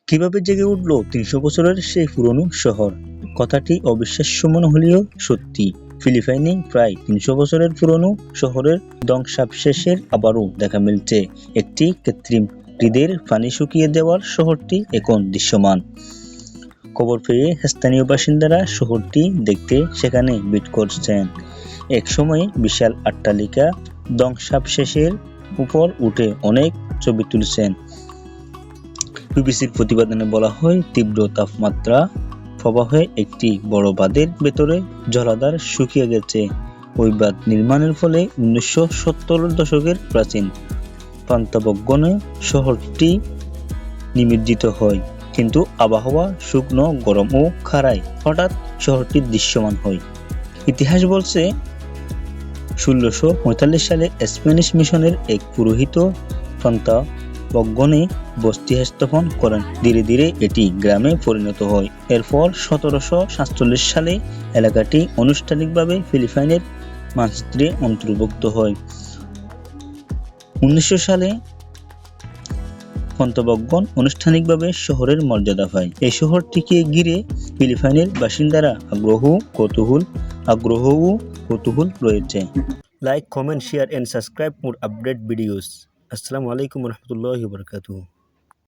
কিভাবে জেগে উঠল ৩০০ বছরের সেই পুরনো শহর? কথাটি অবিশ্বাস্য মনে হলেও সত্যি। ফিলিপাইনে প্রায় ৩০০ বছরের পুরনো শহরের ধ্বংসাবশেষের আবারও দেখা মিলছে। একটি কৃত্রিম হ্রদের পানি শুকিয়ে দেওয়ার শহরটি এখন দৃশ্যমান। খবর পেয়ে স্থানীয় বাসিন্দারা শহরটি দেখতে সেখানে ভিড় করছেন। একসময় বিশাল অট্টালিকা ধ্বংসাবশেষের উপর উঠে অনেক ছবি তুলছেন। বিবিসির প্রতিবেদনে বলা হয়, তীব্র তাপমাত্রা প্রবাহে একটি বড় বাঁধের ভেতরে জলাধার শুকিয়ে গেছে। ওই বাঁধ নির্মাণের ফলে 1970 দশকের প্রাচীন পান্তাবগণে শহরটি নিমজ্জিত হয়। কিন্তু আবহাওয়া শুকনো, গরম ও খাড়ায় হঠাৎ শহরটি দৃশ্যমান হয়। ইতিহাস বলছে 1645 সালে স্প্যানিশ মিশনের এক পুরোহিত পান্তাবগণে বসতি স্থাপন করেন। ধীরে ধীরে এটি গ্রামে পরিণত হয়। এরপর 1747 সালে এলাকাটি আনুষ্ঠানিকভাবে ফিলিপাইনের মানচিত্রে অন্তর্ভুক্ত হয়। 1900 সালে পান্তাবগণ আনুষ্ঠানিকভাবে শহরের মর্যাদা পায়। এই শহরটিকে ঘিরে ফিলিপাইনের বাসিন্দারা আগ্রহ ও কৌতূহল রয়েছে। Like, comment, share and subscribe for update videos. Assalamu alaikum warahmatullahi wabarakatuh.